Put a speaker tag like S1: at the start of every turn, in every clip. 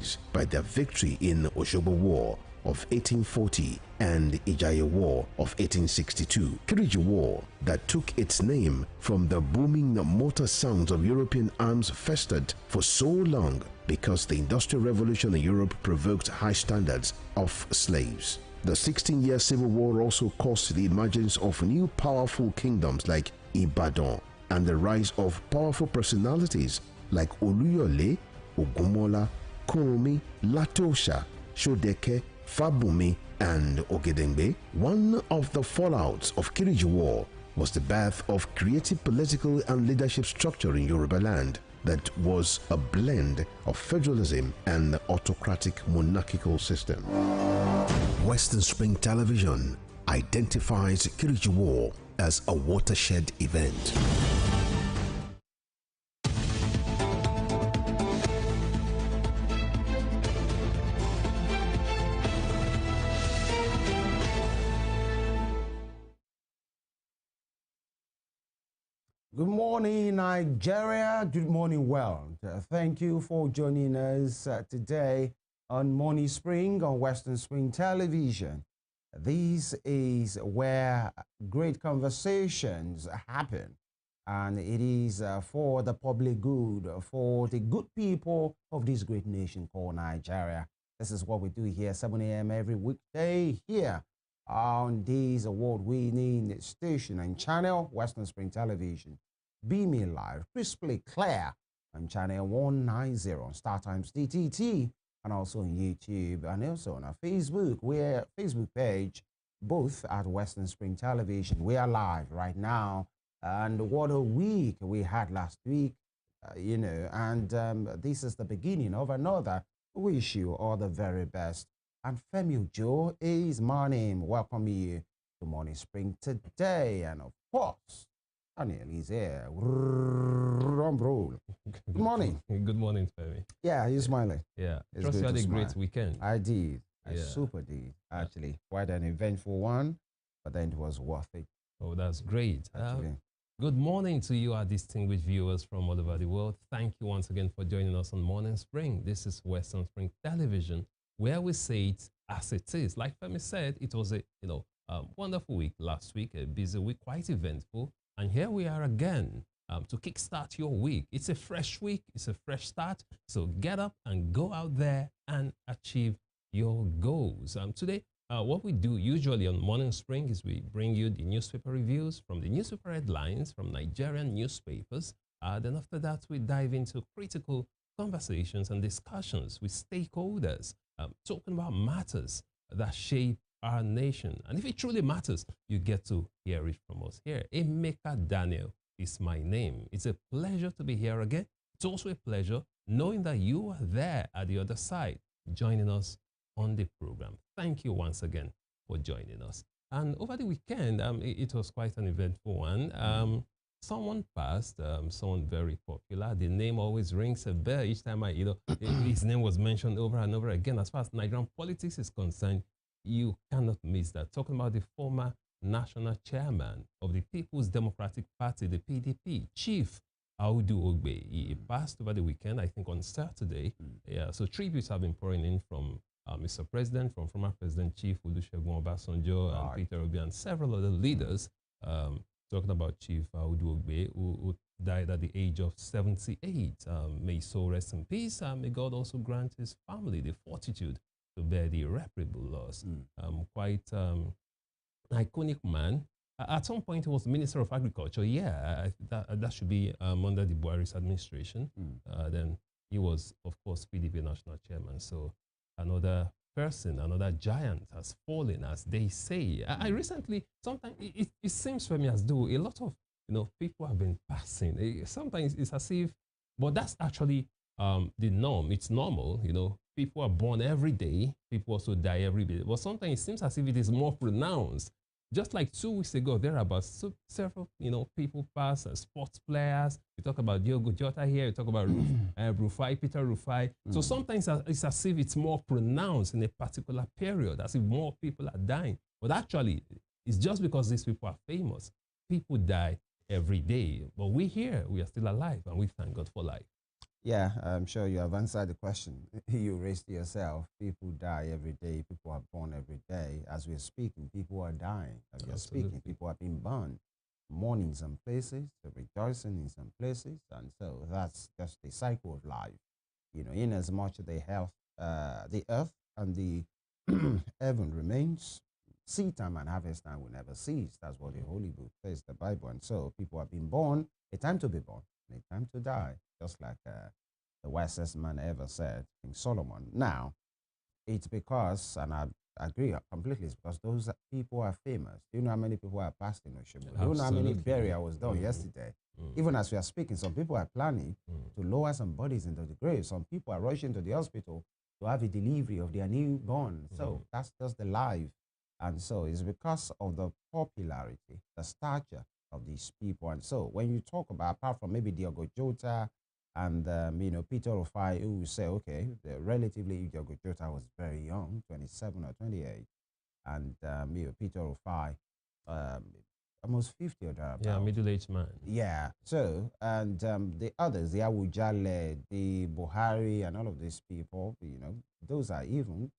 S1: victories by their victory in Oshobo War of 1840 and Ijaye War of 1862. Kiriji War, that took its name from the booming motor sounds of European arms, festered for so long because the Industrial Revolution in Europe provoked high standards of slaves. The 16-year Civil War also caused the emergence of new powerful kingdoms like Ibadan and the rise of powerful personalities like Oluyole, Ogumola, Kuromi, Latosha, Shodeke, Fabumi, and Ogedengbe. One of the fallouts of Kiriji War was the birth of creative political and leadership structure in Yoruba land that was a blend of federalism and the autocratic monarchical system. Western Spring Television identifies Kiriji War as a watershed event.
S2: Good morning, Nigeria. Good morning, world. Thank you for joining us today on Morning Spring on Western Spring Television. This is where great conversations happen, and it is for the public good, for the good people of this great nation called Nigeria. This is what we do here, 7 a.m. every weekday here on this award-winning station and channel, Western Spring Television. Beaming live, crisply clear on channel 190 on StarTimes DTT, and also on YouTube, and also on our Facebook, Facebook page, both at Western Spring Television. We are live right now, and what a week we had last week, and this is the beginning of another. Wish you all the very best. And Femi Joe is my name. Welcome you to Morning Spring today, and of course, Daniel is here. Good morning.
S3: Good morning, Femi.
S2: Yeah, you're smiling.
S3: Yeah.
S2: It's
S3: Trust you
S2: good
S3: had
S2: to
S3: a great
S2: smile.
S3: weekend.
S2: I did. I
S3: Yeah.
S2: super did, actually. Quite an eventful one, but then it was worth it.
S3: Oh, that's great.
S2: Actually.
S3: Good morning to you, our distinguished viewers from all over the world. Thank you once again for joining us on Morning Spring. This is Western Spring Television, where we say it as it is. Like Femi said, it was a wonderful week last week, a busy week, quite eventful. And here we are again to kickstart your week. It's a fresh week. It's a fresh start. So get up and go out there and achieve your goals. Today, what we do usually on Morning Spring is we bring you the newspaper reviews from the newspaper headlines from Nigerian newspapers. Then after that, we dive into critical conversations and discussions with stakeholders, talking about matters that shape our nation. And if it truly matters, you get to hear it from us here. Emeka Daniel is my name. It's a pleasure to be here again. It's also a pleasure knowing that you are there at the other side, joining us on the program. Thank you once again for joining us. And over the weekend, it was quite an eventful one. Someone passed, someone very popular. The name always rings a bell each time his name was mentioned over and over again. As far as Nigerian politics is concerned, you cannot miss that. Talking about the former national chairman of the People's Democratic Party, the PDP, Chief Audu Ogbe. He passed over the weekend, I think on Saturday. Yeah, so tributes have been pouring in from Mr. President, from former President Chief Olusegun Obasanjo, and Peter Obi, and several other leaders. Talking about Chief Audu Ogbe, who died at the age of 78. May his soul rest in peace. May God also grant his family the fortitude to bear the irreparable loss. Quite iconic man. At some point, he was Minister of Agriculture. Yeah, that should be under the Buhari's administration. Then he was, of course, PDP National Chairman. So another person, another giant has fallen, as they say. I recently, sometimes it seems for me as though a lot of people have been passing. Sometimes it's as if, but that's actually the norm. It's normal, People are born every day. People also die every day. But sometimes it seems as if it is more pronounced. Just like 2 weeks ago, there are about several, people pass, sports players. We talk about Diogo Jota here. We talk about Rufai, Peter Rufai. So sometimes it's as if it's more pronounced in a particular period, as if more people are dying. But actually, it's just because these people are famous. People die every day. But we here, we are still alive, and we thank God for life.
S2: Yeah, I'm sure you have answered the question you raised yourself. People die every day. People are born every day. As we're speaking, people are dying. As we're speaking,
S3: Absolutely.
S2: people are being born. Mourning in some places, rejoicing in some places. And so that's just the cycle of life. In as much the earth and the heaven remains, seed time and harvest time will never cease. That's what the Holy Book says, the Bible. And so people have been born, a time to be born, and a time to die, just like the wisest man ever said, King Solomon. Now, it's because, and I agree completely, it's because those people are famous. Do you know how many people are passed in Oshobo? Do you know how many
S3: Absolutely.
S2: burial was done yesterday? Even as we are speaking, some people are planning to lower some bodies into the grave. Some people are rushing to the hospital to have a delivery of their newborn. So that's just the life. And so it's because of the popularity, the stature of these people. And so when you talk about, apart from maybe Diogo Jota and Peter Rufai, who will say, okay, relatively Diogo Jota was very young, 27 or 28, and Peter Rufai, um, almost 50 or thereabouts.
S3: Yeah, middle-aged man.
S2: Yeah. So, and the others, the Awujale, the Buhari, and all of these people, those are even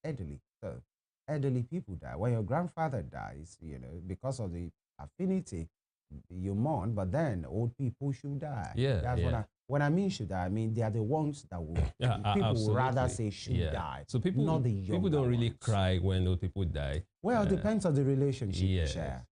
S2: elderly. So, elderly people die. When your grandfather dies, because of the affinity, you mourn, but then old people should die.
S3: Yeah,
S2: That's
S3: yeah.
S2: when I mean should die, I mean they are the ones that will, people would rather say should die.
S3: So people,
S2: not the younger
S3: don't really
S2: ones.
S3: cry when old people die.
S2: Well, it depends on the relationship you
S3: yes.
S2: share,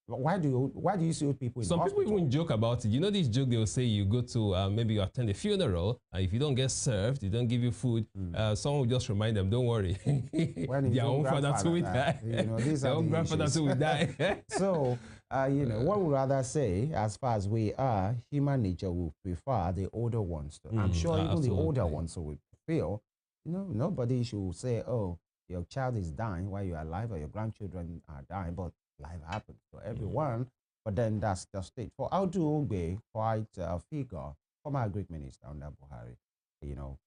S2: Why do you see old people in
S3: Some
S2: hospital?
S3: people even joke about it. You know this joke they'll say you go to, maybe you attend a funeral, and if you don't get served, they don't give you food, someone will just remind them, don't worry. Their own father too will die. Their own grandfather too will die.
S2: So, one would rather say, as far as we are, human nature will prefer the older ones. I'm sure even
S3: absolutely.
S2: the older ones will feel, nobody should say, oh, your child is dying while you're alive or your grandchildren are dying, but life happens to everyone. But then that's just it. For Audu Ogbe, quite a figure, former Greek minister under Buhari,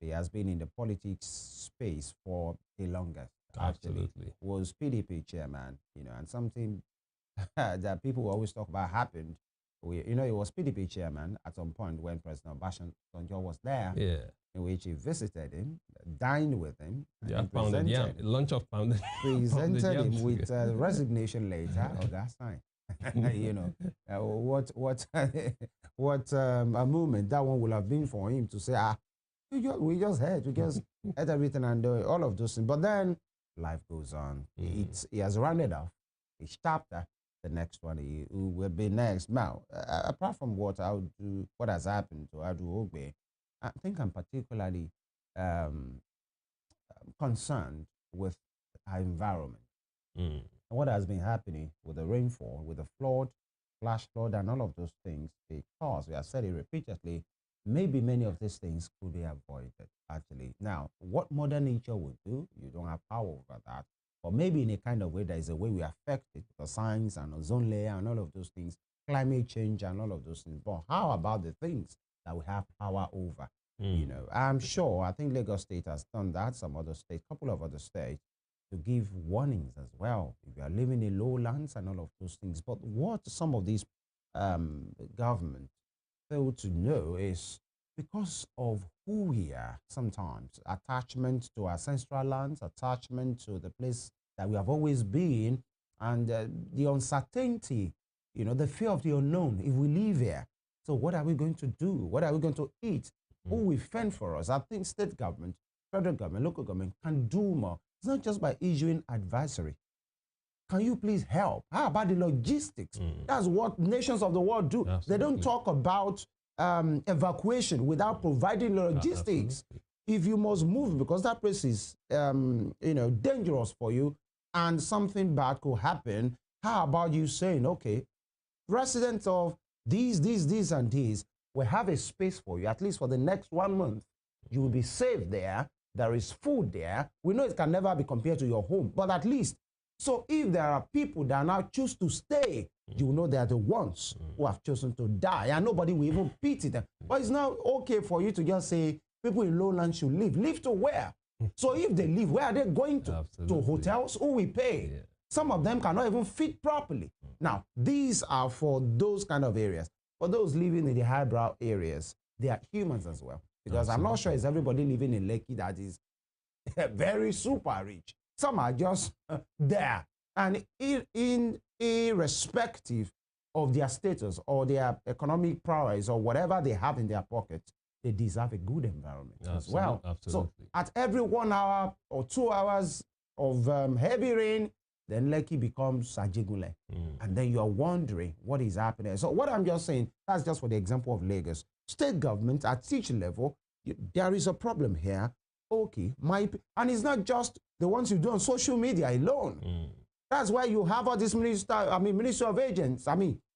S2: he has been in the politics space for the longest.
S3: Absolutely.
S2: Actually, was PDP chairman, and something that people always talk about happened. He was PDP chairman at some point when President Obasanjo was there, in which he visited him, dined with him,
S3: and pounded yam, lunch of pounded.
S2: Presented him with resignation later. Oh, that's fine. What a moment that one would have been for him to say, we just had everything and all of those things. But then life goes on. He has rounded off each chapter. The next one, who will be next. Now, apart from what has happened to Audu Ogbe, I think I'm particularly concerned with our environment. What has been happening with the rainfall, with the flood, flash flood, and all of those things, because we have said it repeatedly, maybe many of these things could be avoided, actually. Now, what Mother Nature would do, you don't have power over that. But maybe in a kind of way, there is a way we affect it, the science and ozone layer and all of those things, climate change and all of those things. But how about the things that we have power over? I'm sure, I think Lagos State has done that, some other states, a couple of other states, to give warnings as well. If you are living in lowlands and all of those things. But what some of these governments fail to know is because of who we are, sometimes attachment to ancestral lands, attachment to the place that we have always been, and the uncertainty, the fear of the unknown. If we live here, so what are we going to do? What are we going to eat? Who will fend for us? I think state government, federal government, local government can do more. It's not just by issuing advisory. Can you please help? How about the logistics? That's what nations of the world do.
S3: Absolutely.
S2: They don't talk about evacuation without providing logistics.
S3: Absolutely.
S2: If you must move because that place is dangerous for you and something bad could happen, how about you saying, okay, residents of these, and these will have a space for you, at least for the next 1 month. You will be safe there. There is food there. We know it can never be compared to your home, but at least. So if there are people that now choose to stay, you know they are the ones who have chosen to die, and nobody will even pity them. But it's not okay for you to just say people in lowland should leave. Leave to where? So if they leave, where are they going to?
S3: Absolutely.
S2: To hotels? Who will pay?
S3: Yeah.
S2: Some of them cannot even fit properly. Now, these are for those kind of areas. For those living in the highbrow areas, they are humans as well. Because I'm not sure it's everybody living in Lekki that is very super rich. Some are just there. And irrespective of their status or their economic prowess or whatever they have in their pockets, they deserve a good environment as well.
S3: Absolutely.
S2: So at every 1 hour or 2 hours of heavy rain, then Lekki becomes Sajigule. And then you're wondering what is happening. So what I'm just saying, that's just for the example of Lagos. State government at each level, there is a problem here. Okay, and it's not just the ones you do on social media alone. That's why you have all this Ministry of Agents,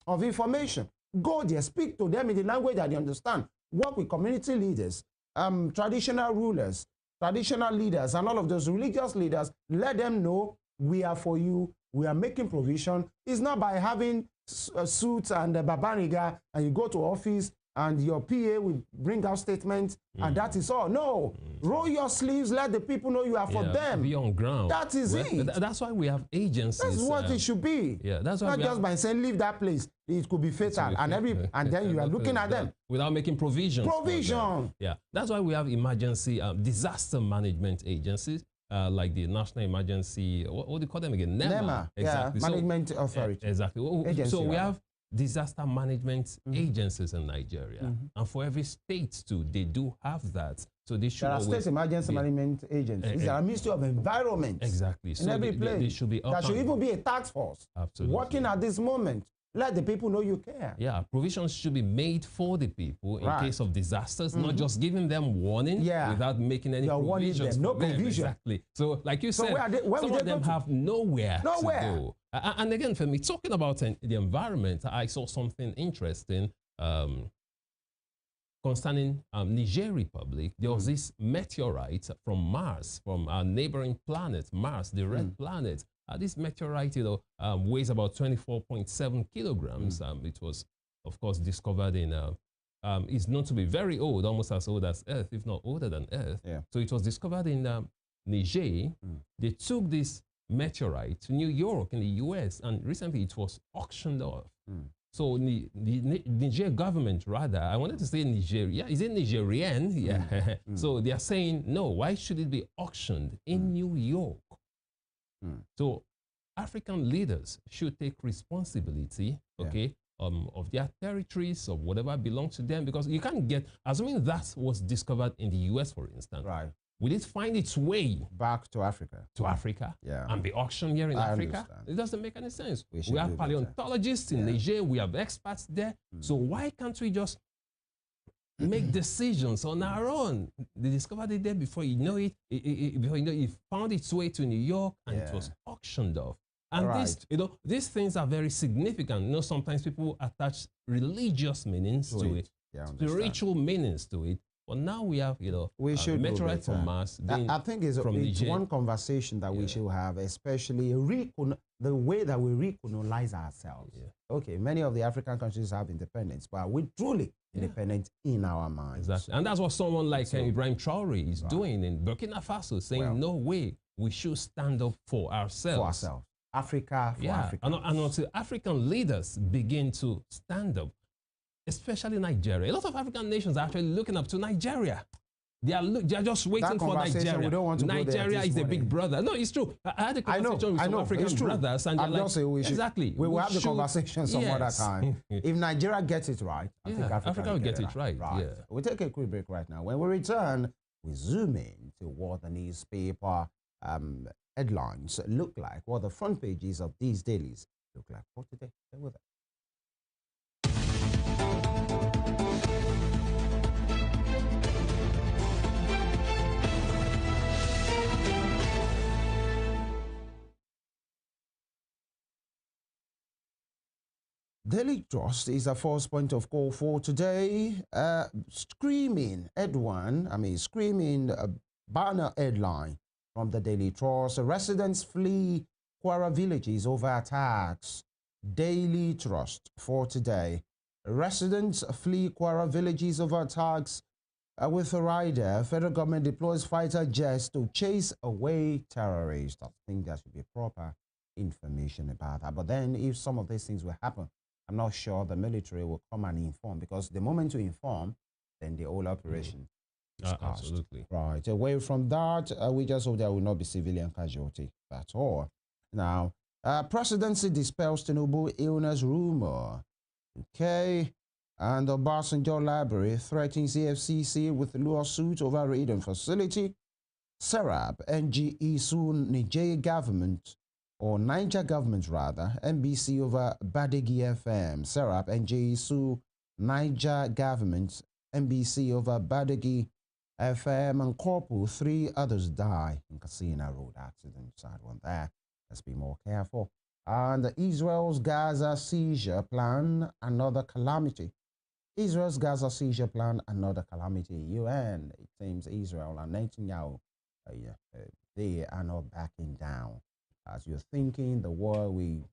S2: of Information. Go there, speak to them in the language that they understand. Work with community leaders, traditional rulers, traditional leaders, and all of those religious leaders. Let them know we are for you. We are making provision. It's not by having suits and babaniga and you go to office and your PA will bring out statements and that is all. No, roll your sleeves, let the people know you are for them.
S3: Be on ground.
S2: That is it.
S3: That's why we have agencies.
S2: That's what it should be.
S3: Yeah, that's why
S2: not just by saying leave that place. It could be fatal, and then you are looking at them
S3: without making provisions.
S2: Provision.
S3: Yeah, that's why we have emergency disaster management agencies. Like the National Emergency, what do you call them again?
S2: NEMA. Exactly. Yeah, Management Authority.
S3: Exactly.
S2: Agency,
S3: so we have disaster management agencies in Nigeria. And for every state too, they do have that. So they should
S2: there are state emergency management agencies. There are Ministry of Environment.
S3: Exactly.
S2: In every place.
S3: They should be up.
S2: There should even be a task force.
S3: Absolutely.
S2: Working at this moment. Let the people know you care.
S3: Yeah, provisions should be made for the people in case of disasters, not just giving them warning without making any provisions.
S2: No provision.
S3: Exactly. So, like you said, some of them have nowhere to go. And again, for me, talking about the environment, I saw something interesting concerning Niger Republic. There was this meteorite from Mars, from our neighboring planet, Mars, the red planet. This meteorite, weighs about 24.7 kilograms. It was, of course, discovered in, it's known to be very old, almost as old as Earth, if not older than Earth.
S2: Yeah.
S3: So it was discovered in Niger. They took this meteorite to New York in the US, and recently it was auctioned off. So the Niger government, rather, I wanted to say Nigeria, is it Nigerian? Yeah. So they are saying, no, why should it be auctioned in New York? So African leaders should take responsibility, of their territories, of whatever belongs to them, because you can't get, assuming that was discovered in the US, for instance, will it find its way
S2: back to Africa?
S3: And be auctioned here in Africa?
S2: Understand.
S3: It doesn't make any sense.
S2: We
S3: have paleontologists in Niger, we have experts there. So why can't we just make decisions on our own? They discovered it there before you know it. It found its way to New York and it was auctioned off. And these things are very significant. Sometimes people attach religious meanings to it, spiritual meanings to it. But now we have,
S2: we should
S3: meteorite from Mars.
S2: I think it's one conversation that we should have, especially the way that we recolonize ourselves. Okay, many of the African countries have independence, but we're truly independent in our minds.
S3: Exactly. And that's what someone like Ibrahim Traore is doing in Burkina Faso, saying, no way, we should stand up for ourselves.
S2: For ourselves. Africa for Africa. And
S3: until African leaders begin to stand up, especially Nigeria. A lot of African nations are actually looking up to Nigeria. They are just waiting for Nigeria.
S2: We don't want to
S3: Nigeria is the big brother. No, it's true. I had a conversation with some African brothers, and
S2: I'm just saying
S3: exactly.
S2: We will have the conversation some other time. If Nigeria gets it right, I think Africa will get it right. Yeah. We'll take a quick break right now. When we return, we zoom in to what the newspaper headlines look like, what the front pages of these dailies look like for today. Stay with us. Daily Trust is the first point of call for today. Screaming banner headline from the Daily Trust. Residents flee Kwara villages over attacks. Daily Trust for today. Residents flee Kwara villages over attacks with a rider. Federal government deploys fighter jets to chase away terrorists. I think there should be proper information about that. But then if some of these things will happen, I'm not sure the military will come and inform, because the moment you inform, then the whole operation discussed.
S3: Absolutely.
S2: Right. Away from that, we just hope there will not be civilian casualty. That's all. Now, presidency dispels Tinubu illness rumor. Okay. And the Obasanjo Library threatens EFCC with lawsuit over raiding facility. Serap, NGE sue Niger government, or Niger government rather, NBC over Badegi FM. Serap, NGE sue Niger government, NBC over Badegi FM, and Corporal, 3 others die in Casino Road accident. Sad one there. Let's be more careful. And Israel's Gaza seizure plan, another calamity. Israel's Gaza seizure plan, another calamity. UN, it seems Israel and Netanyahu, they are not backing down. As you're thinking, the war will,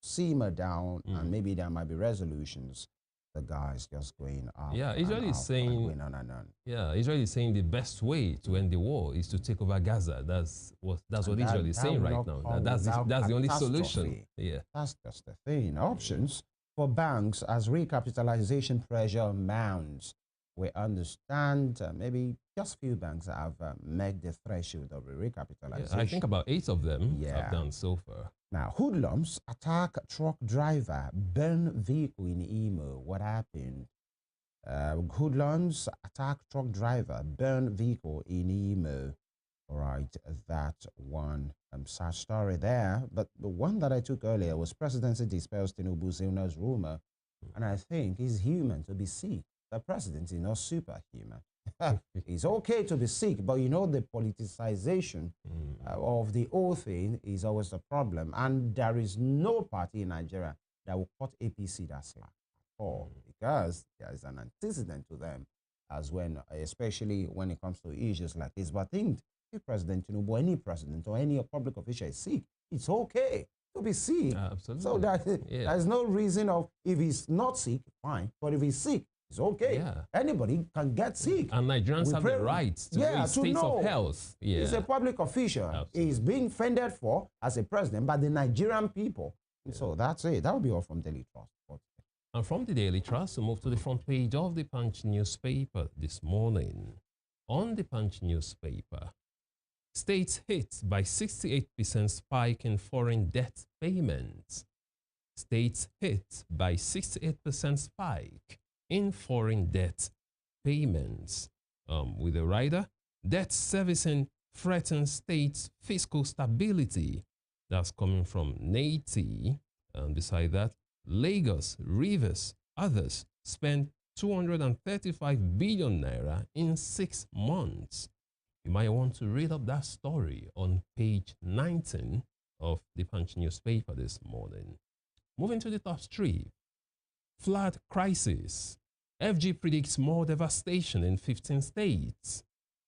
S2: simmer down, and maybe there might be resolutions. The guys just going up.
S3: Yeah, Israel is saying.
S2: Going on and on.
S3: Yeah, Israel is saying the best way to end the war is to take over Gaza. That's what Israel is saying right now. That's the only solution. Yeah,
S2: that's just the thing. Options for banks as recapitalization pressure mounts. We understand maybe just few banks have met the threshold of recapitalization.
S3: Yeah, I think about 8 of them have done so far.
S2: Now, hoodlums attack truck driver, burn vehicle in Imo. What happened? Hoodlums attack truck driver, burn vehicle in Imo. All right, that one sad story there. But the one that I took earlier was presidency dispels Tinubu's illness rumor. And I think it's human to be sick. The president is not superhuman. It's okay to be sick, but the politicization of the whole thing is always a problem. And there is no party in Nigeria that will cut APC that slack at all, because there is an antecedent to them, as when, especially when it comes to issues like this. But I think if President Tinubu, any president or any public official is sick, it's okay to be sick.
S3: Absolutely.
S2: So there's no reason of, if he's not sick, fine. But if he's sick, it's okay.
S3: Yeah.
S2: Anybody can get sick.
S3: And Nigerians have the right to know his state of health. Yeah.
S2: He's a public official.
S3: Absolutely.
S2: He's being fended for as a president by the Nigerian people. Yeah. So that's it. That will be all from Daily Trust.
S3: And from the Daily Trust, we move to the front page of the Punch newspaper this morning. On the Punch newspaper, states hit by 68% spike in foreign debt payments. States hit by 68% spike in foreign debt payments. With a rider, debt servicing threatens states' fiscal stability. That's coming from NATI. And beside that, Lagos, Rivers, others spent 235 billion naira in 6 months. You might want to read up that story on page 19 of the Punch newspaper this morning. Moving to the top strip. Flood crisis. FG predicts more devastation in 15 states.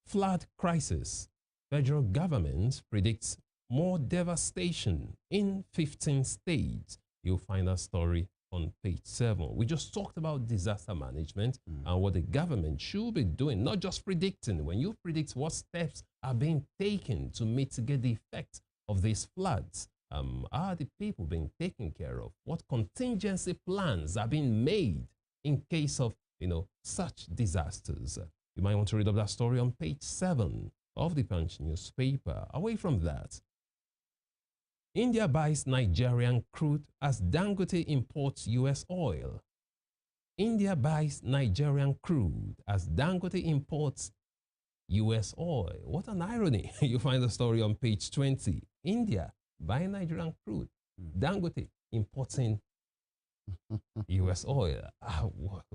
S3: Flood crisis. Federal government predicts more devastation in 15 states. You'll find that story on page 7. We just talked about disaster management and what the government should be doing, not just predicting. When you predict, what steps are being taken to mitigate the effects of these floods? Are the people being taken care of? What contingency plans are being made in case of, such disasters? You might want to read up that story on page 7 of the Punch newspaper. Away from that, India buys Nigerian crude as Dangote imports U.S. oil. India buys Nigerian crude as Dangote imports U.S. oil. What an irony. You find the story on page 20. India buying Nigerian crude. Dangote importing U.S. oil.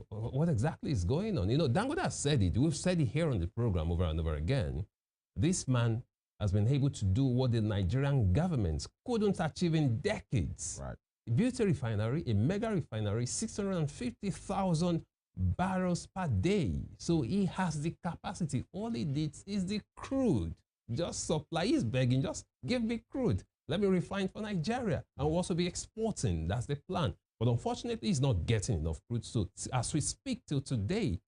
S3: What exactly is going on? Dangote has said it. We've said it here on the program over and over again. This man has been able to do what the Nigerian government couldn't achieve in decades.
S2: Right.
S3: A beauty refinery, a mega refinery, 650,000 barrels per day. So he has the capacity. All he needs is the crude. Just supply. He's begging, just give me crude. Let me refine for Nigeria. And we'll also be exporting. That's the plan. But unfortunately, he's not getting enough crude. So as we speak till today,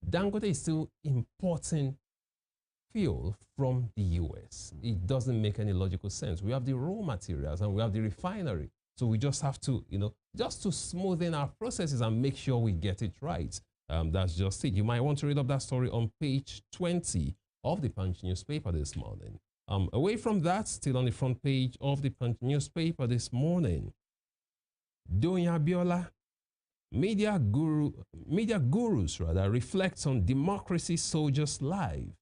S3: Dangote is still importing fuel from the US. It doesn't make any logical sense. We have the raw materials and we have the refinery. So we just have to, just to smoothen our processes and make sure we get it right. That's just it. You might want to read up that story on page 20 of the Punch newspaper this morning. Away from that, still on the front page of the Punch newspaper this morning, Donya Biola, media gurus reflect on democracy soldiers live.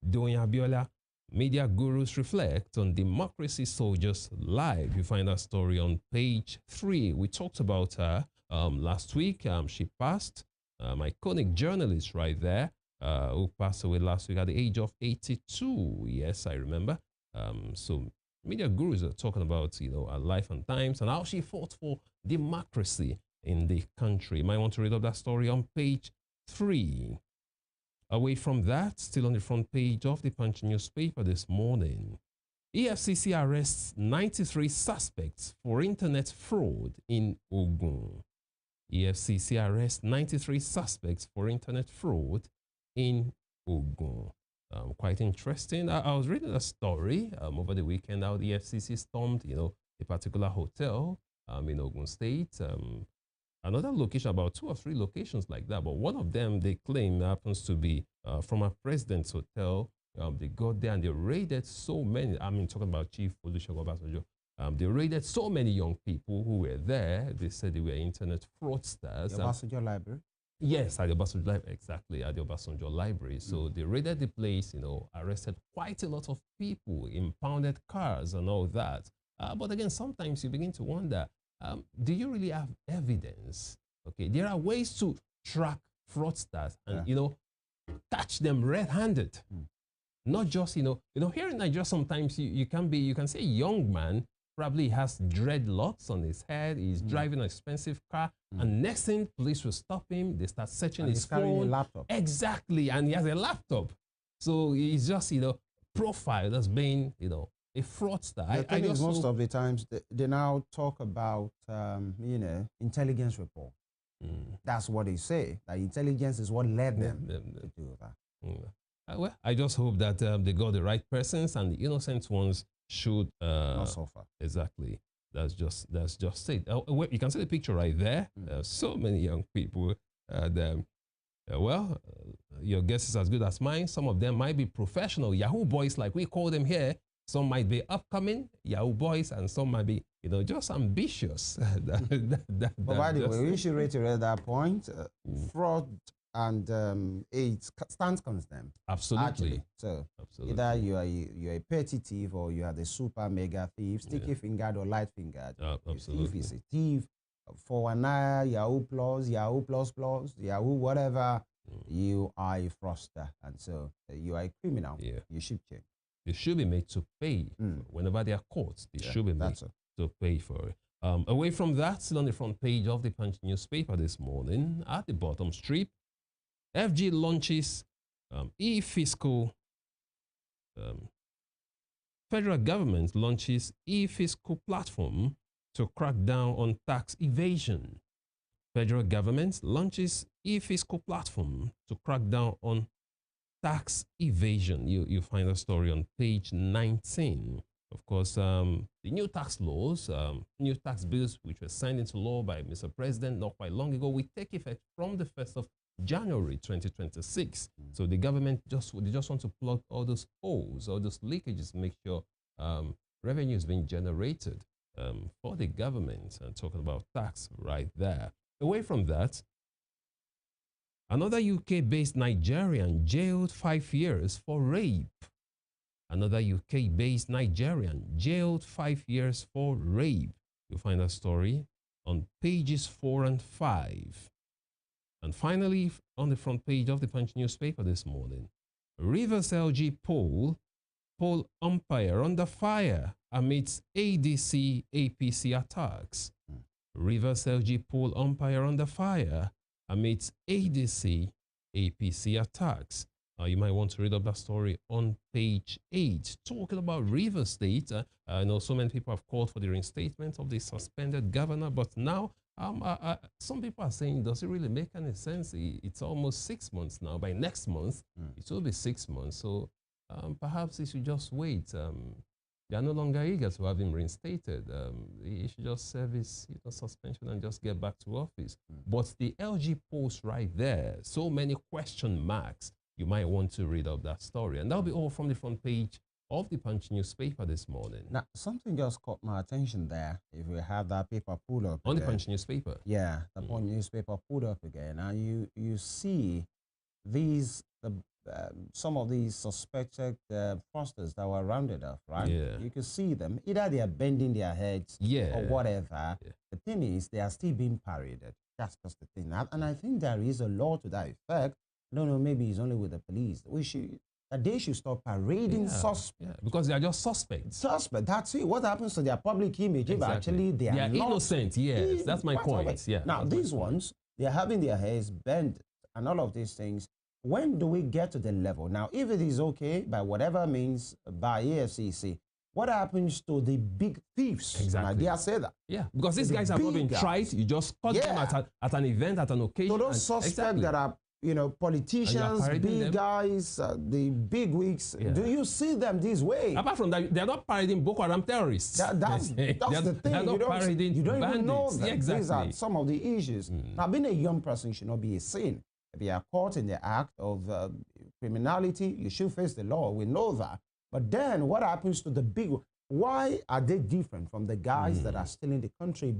S3: Donya Biola, media gurus reflect on democracy soldiers live. You find that story on page 3. We talked about her last week. She passed, my iconic journalist right there, who passed away last week at the age of 82. Yes, I remember. So media gurus are talking about, her life and times and how she fought for democracy in the country. You might want to read up that story on page 3. Away from that, still on the front page of the Punch newspaper this morning, EFCC arrests 93 suspects for internet fraud in Ogun. EFCC arrests 93 suspects for internet fraud in Ogun. Quite interesting. I was reading a story over the weekend how the EFCC stormed, a particular hotel in Ogun State. Another location, about 2 or 3 locations like that, but one of them they claim happens to be from a president's hotel. They got there and they raided so many. Talking about Chief Olusegun Obasanjo. They raided so many young people who were there. They said they were internet fraudsters.
S2: The Obasanjo Library?
S3: Yes, at the Obasanjo Library, exactly, at the Obasanjo Library. So they raided the place, arrested quite a lot of people, impounded cars and all that. But again, sometimes you begin to wonder, do you really have evidence? Okay, there are ways to track fraudsters and, catch them red-handed. Not just, here in Nigeria, sometimes you can say a young man probably has dreadlocks on his head, he's driving an expensive car, and next thing, police will stop him, they start searching his phone.
S2: Carrying a laptop.
S3: Exactly, and he has a laptop. So he's just, profiled as being, a fraudster.
S2: The thing is, most of the times, they now talk about, intelligence report. That's what they say. That intelligence is what led them to do that.
S3: Well, I just hope that they got the right persons and the innocent ones should
S2: not suffer.
S3: Exactly. That's just it. You can see the picture right there. So many young people. Your guess is as good as mine. Some of them might be professional Yahoo boys, like we call them here. Some might be upcoming Yahoo boys, and some might be, just ambitious.
S2: But by the way, we should reiterate that point. Fraud and it stands condemned.
S3: Absolutely.
S2: Actually. So either you're a petty thief or you are the super mega thief, sticky fingered or light fingered.
S3: Absolutely.
S2: A thief is a thief. For an eye, Yahoo Plus, Yahoo Plus Plus, Yahoo whatever, you are a fraudster, and so you are a criminal.
S3: Yeah.
S2: You should change.
S3: They should be made to pay. Whenever they are caught, they should be made to pay for it. Away from that, still on the front page of the Punch newspaper this morning, at the bottom strip, FG launches e-fiscal. Federal government launches e-fiscal platform to crack down on tax evasion. Federal government launches e-fiscal platform to crack down on tax evasion. You find a story on page 19. Of course, the new tax laws, new tax bills, which were signed into law by Mr. President not quite long ago, will take effect from the 1st of January 2026. So the government just want to plug all those holes, all those leakages, make sure revenue is being generated for the government. And talking about tax right there. Away from that, another UK-based Nigerian jailed 5 years for rape. Another UK-based Nigerian jailed 5 years for rape. You'll find that story on pages 4 and 5. And finally, on the front page of the Punch newspaper this morning, Rivers LG poll umpire under fire amidst ADC APC attacks. Rivers LG poll umpire under fire amidst ADC APC attacks. You might want to read up that story on page 8. Talking about Rivers State, I know so many people have called for the reinstatement of the suspended governor, but now some people are saying, does it really make any sense? It's almost 6 months now. By next month, it will be 6 months. So perhaps he should just wait. They are no longer eager to have him reinstated. He should just serve his suspension and just get back to office. But the LG post right there, so many question marks. You might want to read up that story. And that'll be all from the front page of the Punch newspaper this morning.
S2: Now, something just caught my attention there. If we have that paper pulled up
S3: On
S2: again.
S3: the Punch newspaper?
S2: Yeah, the Punch newspaper pulled up again. And you see these, some of these suspected fraudsters that were rounded up, right?
S3: Yeah.
S2: You can see them. Either they are bending their heads or whatever.
S3: Yeah.
S2: The thing is, they are still being paraded. That's just the thing. And I think there is a law to that effect. No, maybe it's only with the police. They should stop parading suspects.
S3: Yeah, because they are just suspects.
S2: Suspect, that's it. What happens to their public image if actually they are not
S3: innocent? Yes, that's my point. Yeah.
S2: Now, these ones, they are having their heads bent and all of these things. When do we get to the level? Now, if it is okay, by whatever means, by EFCC, what happens to the big thieves?
S3: Exactly.
S2: And I dare say that.
S3: Yeah, because these guys have not been tried. You just caught them at an event, at an occasion.
S2: So those suspects that are, politicians, big guys, the big wigs, do you see them this way?
S3: Apart from that, they're not parading Boko Haram terrorists.
S2: That's the thing.
S3: You don't
S2: even know them.
S3: Exactly.
S2: These are some of the issues. Now, being a young person should not be a sin. If you are caught in the act of criminality, you should face the law. We know that. But then what happens to the big? Why are they different from the guys that are still in the country,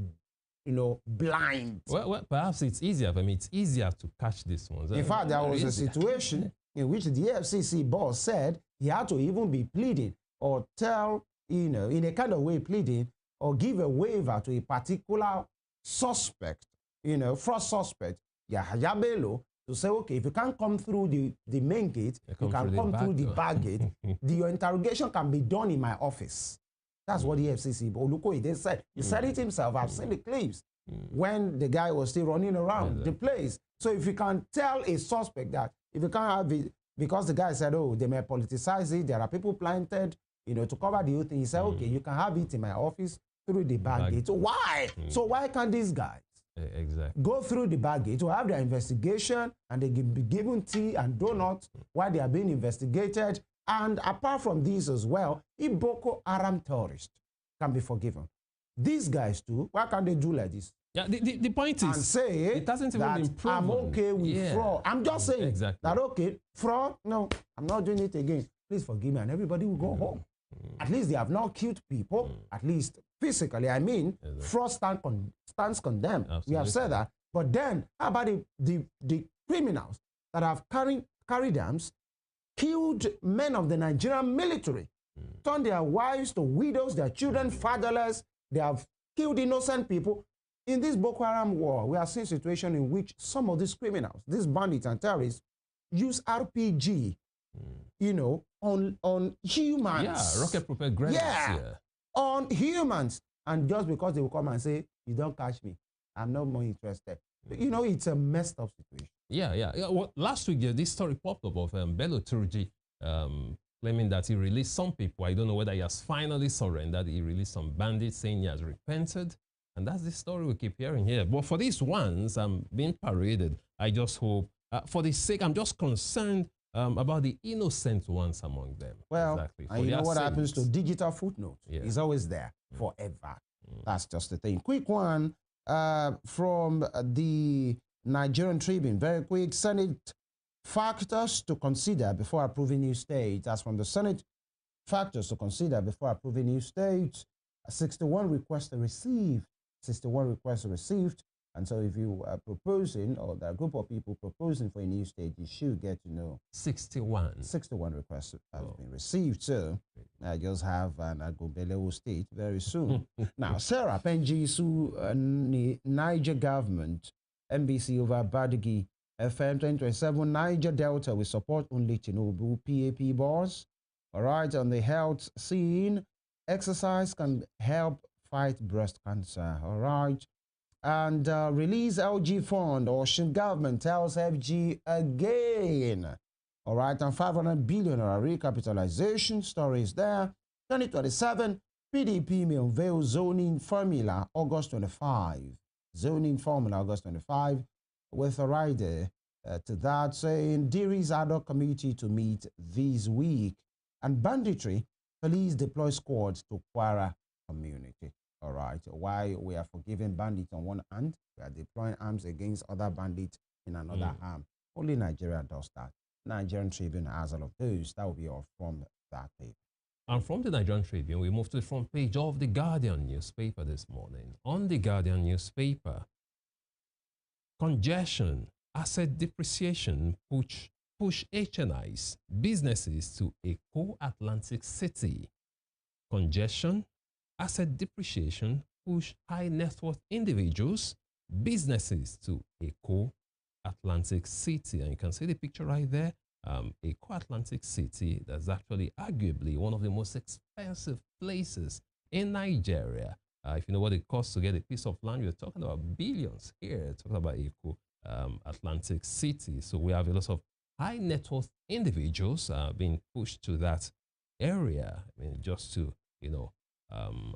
S2: blind?
S3: Well, perhaps it's easier for me. It's easier to catch these ones.
S2: In fact, there was a situation in which the FCC boss said he had to even be pleading or tell, in a kind of way pleading or give a waiver to a particular suspect, fraud suspect, Yahya Bello, to say, okay, if you can't come through the main gate, you can come through the back gate. Your interrogation can be done in my office. That's what the FCC, Olukoyi, they said. He said it himself. I've seen the clips when the guy was still running around the place. So if you can tell a suspect that, if you can't have it, because the guy said, oh, they may politicize it, there are people planted, to cover the whole thing. He said, okay, you can have it in my office through the back gate. So why? So why can't these guys go through the back gate to have their investigation and they be given tea and donuts while they are being investigated? And apart from these as well, if Boko Haram terrorists can be forgiven, these guys too, why can't they do like this?
S3: Yeah, the point is,
S2: and say
S3: it hasn't even been proven.
S2: I'm okay with fraud. I'm just saying that, okay, fraud, no, I'm not doing it again. Please forgive me, and everybody will go home. At least they have not killed people, at least physically. I mean, fraud stands condemned. Absolutely. We have said that. But then, how about the criminals that have carried arms, killed men of the Nigerian military, turned their wives to widows, their children fatherless? They have killed innocent people. In this Boko Haram war, we are seeing a situation in which some of these criminals, these bandits and terrorists, use RPG, on humans.
S3: Yeah, rocket-propelled grenades.
S2: Yeah, on humans. And just because they will come and say, you don't catch me, I'm not more interested. It's a messed up situation.
S3: Yeah. Well, last week, this story popped up of Bello Turji claiming that he released some people. I don't know whether he has finally surrendered. He released some bandits saying he has repented. And that's the story we keep hearing here. But for these ones being paraded, I just hope, for the sake, I'm just concerned about the innocent ones among them.
S2: Well, and you know what happens to digital footnote? It's always there forever. That's just the thing. Quick one from the Nigerian Tribune. Very quick. Senate factors to consider before approving new states. That's from the Senate. Factors to consider before approving new states. 61 requests received. 61 requests received. And so if you are proposing, or there are a group of people proposing for a new state, you should get to know. 61 requests have been received. So I just have an Agobelewo state very soon. Now, Sarah Penji sue Niger government, NBC over Badigi FM 2027. Niger Delta will support only Tinubu PAP boss. All right, on the health scene, exercise can help fight breast cancer. All right. And release LG fund. Ocean government tells FG again. All right. And 500 billion recapitalization stories there. 2027, PDP may unveil zoning formula August 25. Zoning formula August 25. With a rider to that saying, Diri's ad hoc committee to meet this week. And banditry Police deploy squads to Kwara community. All right. While we are forgiving bandits on one hand, we are deploying arms against other bandits in another arm. Only Nigeria does that. Nigerian Tribune has all of those. That will be all from that paper.
S3: And from the Nigerian Tribune, we move to the front page of the Guardian newspaper this morning. On the Guardian newspaper, congestion, asset depreciation push HNIs, businesses to a co-Atlantic city. Congestion, asset depreciation push high net worth individuals, businesses to a co-Atlantic city. And you can see the picture right there. A co-Atlantic city that's actually arguably one of the most expensive places in Nigeria. If you know what it costs to get a piece of land, you're talking about billions here, talking about a co-Atlantic city. So we have a lot of high net worth individuals being pushed to that area. I mean, just to,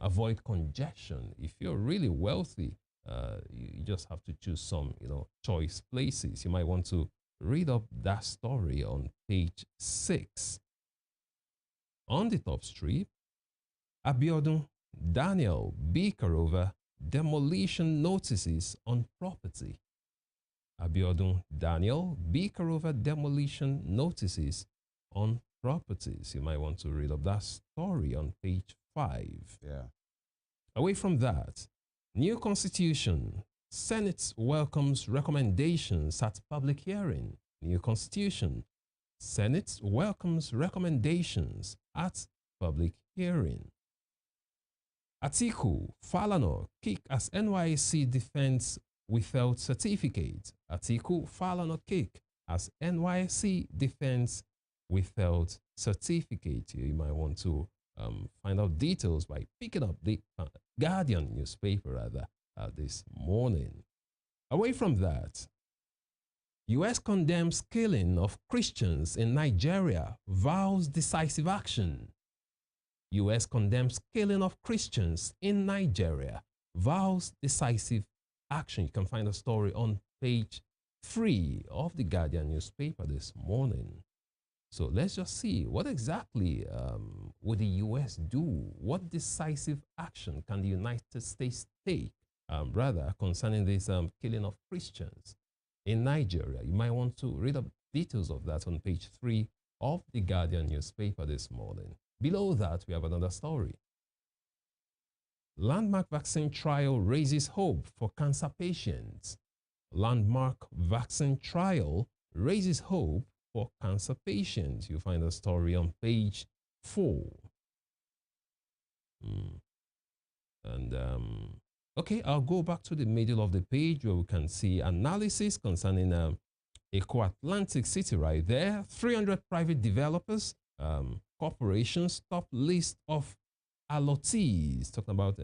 S3: avoid congestion. If you're really wealthy, you just have to choose some, choice places. You might want to read up that story on page 6. On the top strip, Abiodun Daniel bicker over demolition notices on property. Abiodun Daniel bicker over demolition notices on properties. You might want to read up that story on page 5.
S2: Yeah.
S3: Away from that, new constitution. Senate welcomes recommendations at public hearing. New constitution. Senate welcomes recommendations at public hearing. Atiku Falana kick as NYSC defense without certificate. Atiku Falana kick as NYSC defense without certificate. You might want to find out details by picking up the Guardian newspaper this morning. Away from that, U.S. condemns killing of Christians in Nigeria, vows decisive action. U.S. condemns killing of Christians in Nigeria, vows decisive action. You can find a story on page 3 of the Guardian newspaper this morning. So let's just see what exactly would the U.S. do? What decisive action can the United States take, concerning this killing of Christians in Nigeria? You might want to read up details of that on page 3 of the Guardian newspaper this morning. Below that, we have another story. Landmark vaccine trial raises hope for cancer patients. Landmark vaccine trial raises hope for cancer patients. You find a story on page 4. Okay, I'll go back to the middle of the page where we can see analysis concerning a co-Atlantic city right there. 300 private developers, corporations, top list of allottees. Talking about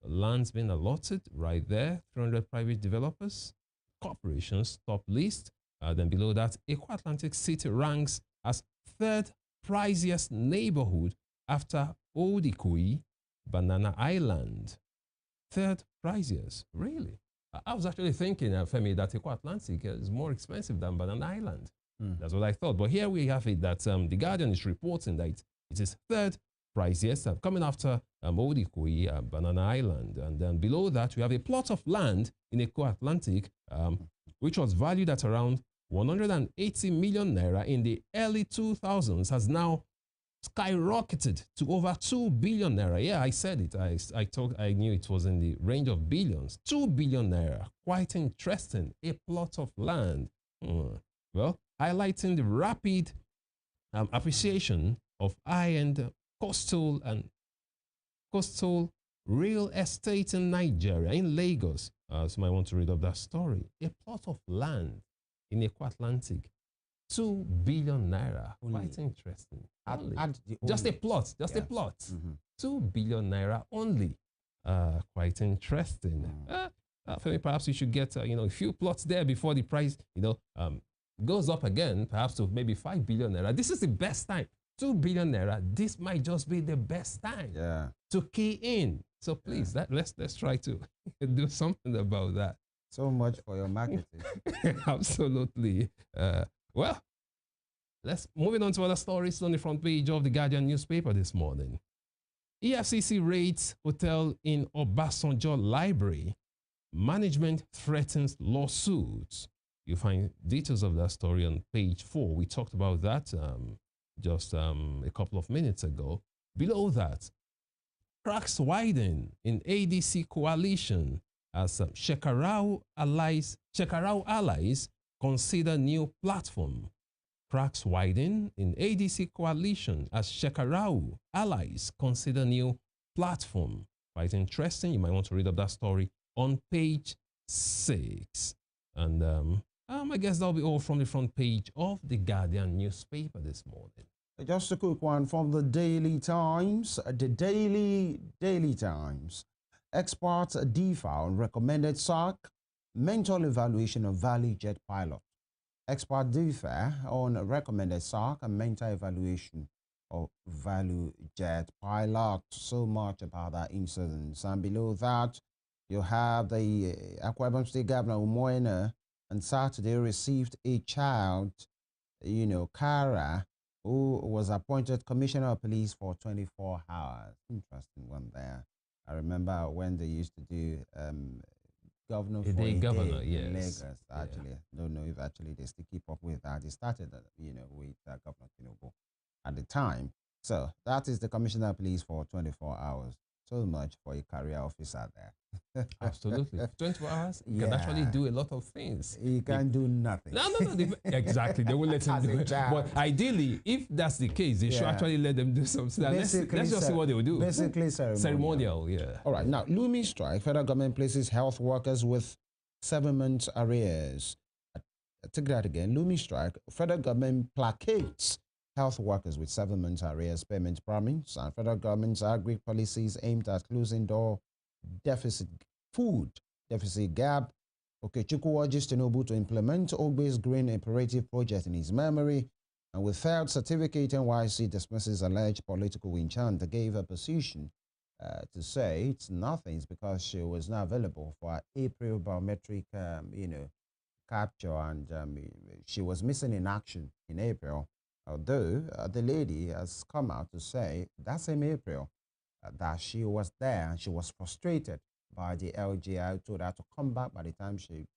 S3: lands being allotted right there. 300 private developers, corporations, top list. Then below that, a co-Atlantic city ranks as 3rd priciest neighborhood after Old Ikoyi, Banana Island. 3rd priciest, really? I was actually thinking, Femi, that Eco Atlantic is more expensive than Banana Island. That's what I thought. But here we have it that the Guardian is reporting that it is 3rd priciest, coming after Old Ikoyi, Banana Island. And then below that, we have a plot of land in Eco Atlantic, which was valued at around 180 million naira in the early 2000s, has now skyrocketed to over 2 billion naira. Yeah, I said it. I knew it was in the range of billions. 2 billion naira. Quite interesting. A plot of land. Well, highlighting the rapid appreciation of high-end coastal real estate in Nigeria, in Lagos. So you might want to read up that story. A plot of land in Eco Atlantic. 2 billion naira. Quite interesting. Just a plot. Just a plot. 2 billion naira only. Quite interesting. For me, perhaps you should get a few plots there before the price goes up again, perhaps to maybe 5 billion naira. This is the best time. 2 billion naira. This might just be the best time to key in. So please, let's try to do something about that.
S2: So much for your marketing.
S3: Absolutely. Well, Let's move on to other stories on the front page of the Guardian newspaper this morning. EFCC raids hotel in Obasanjo Library. Management threatens lawsuits. You find details of that story on page 4. We talked about that just a couple of minutes ago. Below that, cracks widen in ADC coalition as Shekarau allies consider new platform. Cracks widen in ADC coalition as Shekarau allies consider new platform. Quite interesting. You might want to read up that story on page 6. And I guess that'll be all from the front page of the Guardian newspaper this morning.
S2: Just a quick one from the Daily Times. The Daily Times. Experts differ on recommended SAC mental evaluation of Valley Jet pilot. Experts differ on recommended SAC and mental evaluation of Valley Jet pilot. So much about that incident. And below that, you have the Akwa Ibom State Governor Umoena on Saturday received a child, Kara, who was appointed Commissioner of Police for 24 hours. Interesting one there. I remember when they used to do governor for a
S3: governor,
S2: day
S3: yes.
S2: in Lagos. Actually, I don't know if actually they still keep up with that. They started, with Governor Tinubu at the time. So that is the Commissioner of Police for 24 hours. So much for a career officer there.
S3: Absolutely. 24 hours, you can actually do a lot of things.
S2: He can do nothing.
S3: No. Exactly. They will let him do it. But ideally, if that's the case, they should actually let them do something. Let's just see what they will do.
S2: Basically ceremonial.
S3: Yeah.
S2: All right. Now, looming strike. Federal government places health workers with 7 months arrears. Take that again. Looming strike. Federal government placates health workers with 7 months arrears payment promise, and federal government's agri policies aimed at closing door food deficit gap. Okechukwu urges Tinubu to implement Ogbe's Green Imperative project in his memory, and with failed certificate, NYC dismisses alleged political enchant. Gave a position to say it's nothing. It's because she was not available for April biometric, capture, and she was missing in action in April. Although the lady has come out to say that same April that she was there and she was frustrated by the LGI, told her to come back. By the time she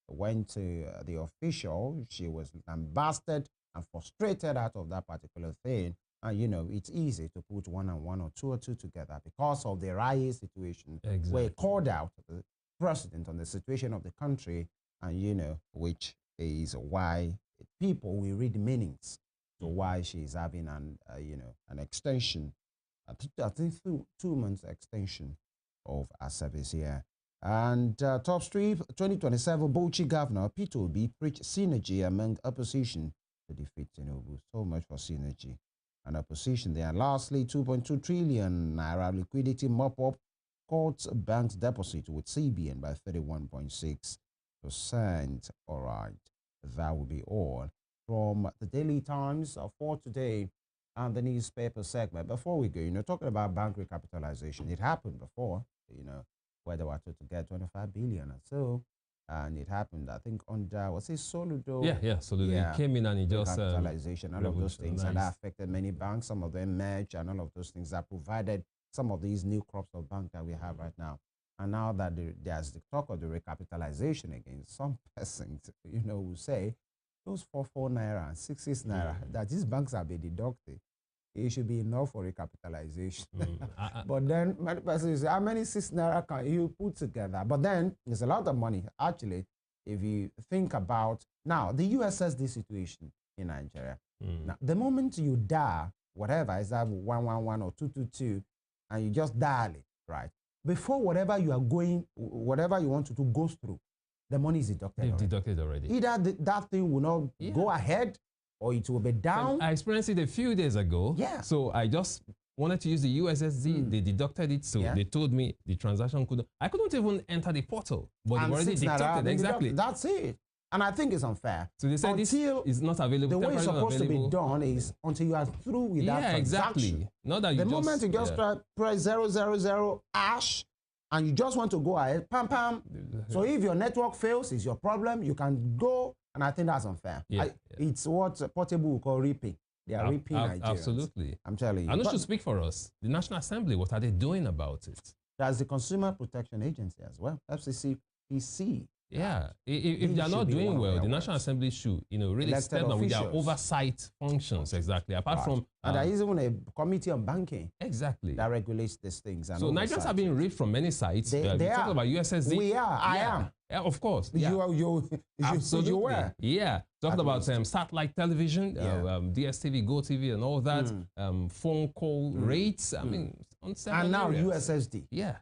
S2: went to the official, she was lambasted and frustrated out of that particular thing. And it's easy to put one and one or two together because of the riot situation.
S3: Exactly.
S2: Where it called out the president on the situation of the country, and which is why people will read meanings. So why she's having an extension, I think 2 months extension of her service here. And top street 2027 Bauchi Governor Peter Obi preached synergy among opposition to defeat Tinubu. So much for synergy and opposition there. And lastly, 2.2 trillion naira liquidity mop-up cuts banks deposit with CBN by 31.6%. All right, that will be all from the Daily Times for today and the newspaper segment. Before we go, talking about bank recapitalization, it happened before, where they were to get 25 billion or so, and it happened, I think, under, was it Soludo?
S3: Yeah, Soludo. It came in and it just...
S2: Recapitalization, all of those things, and that affected many banks. Some of them merged, and all of those things that provided some of these new crops of bank that we have right now. And now that there's the talk of the recapitalization again, some persons, will say, those 44 naira and 66 naira that these banks have been deducted, it should be enough for recapitalization. But then many persons say, how many 6 naira can you put together? But then there's a lot of money. Actually, if you think about, now the US has this situation in Nigeria. Now, the moment you dial, whatever, is that 111 or 222, and you just dial it, right? Before whatever you want to do goes through, the money is deducted already. Either that thing will not go ahead or it will be down.
S3: I experienced it a few days ago.
S2: Yeah.
S3: So I just wanted to use the USSD. They deducted it. So they told me the transaction I couldn't even enter the portal. But they already deducted. Exactly.
S2: That's it. And I think it's unfair.
S3: So they said this is not available.
S2: The way it's supposed to be done is until you are through with that transaction.
S3: Exactly. Not that you
S2: the moment you just press 000 hash, and you just want to go ahead, pam. So if your network fails, it's your problem. You can go And I think that's unfair.
S3: Yeah,
S2: It's what Portable will call reaping. They are reaping Nigerians.
S3: Absolutely.
S2: I'm telling you.
S3: And not to speak for us, the National Assembly, what are they doing about it?
S2: There's the Consumer Protection Agency as well, FCCPC.
S3: Yeah, if they are not doing well, the National Assembly should, really step down with their oversight functions. Exactly. Apart from,
S2: and there is even a committee on banking.
S3: Exactly.
S2: That regulates these things. And
S3: so Nigerians have been ripped from many sites.
S2: They are.
S3: Talking about USSD.
S2: We are. I am.
S3: Yeah, of course.
S2: You
S3: Absolutely.
S2: were.
S3: Yeah. Talking about satellite television, DSTV, GoTV, and all that. Phone call rates. I mean, on several
S2: and now
S3: areas.
S2: USSD.
S3: Yeah.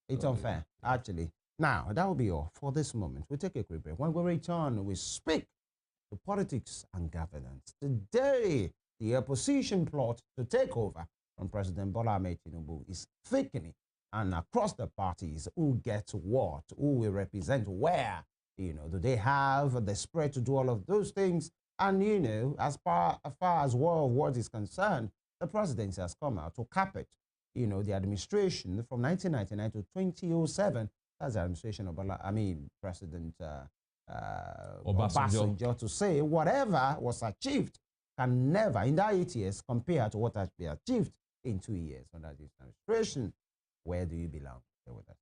S2: It's unfair, actually. Now, that will be all for this moment. We'll take a quick break. When we return, we speak to politics and governance. Today, the opposition plot to take over from President Bola Ahmed Tinubu is thickening. And across the parties, who gets what, who will represent where, do they have the spread to do all of those things? And, as far as War of Words is concerned, the presidency has come out to cap it. The administration from 1999 to 2007, that's the administration of President Obasanjo, to say whatever was achieved can never, in that 8 years, compare to what has been achieved in 2 years under this administration. Where do you belong? Stay with us.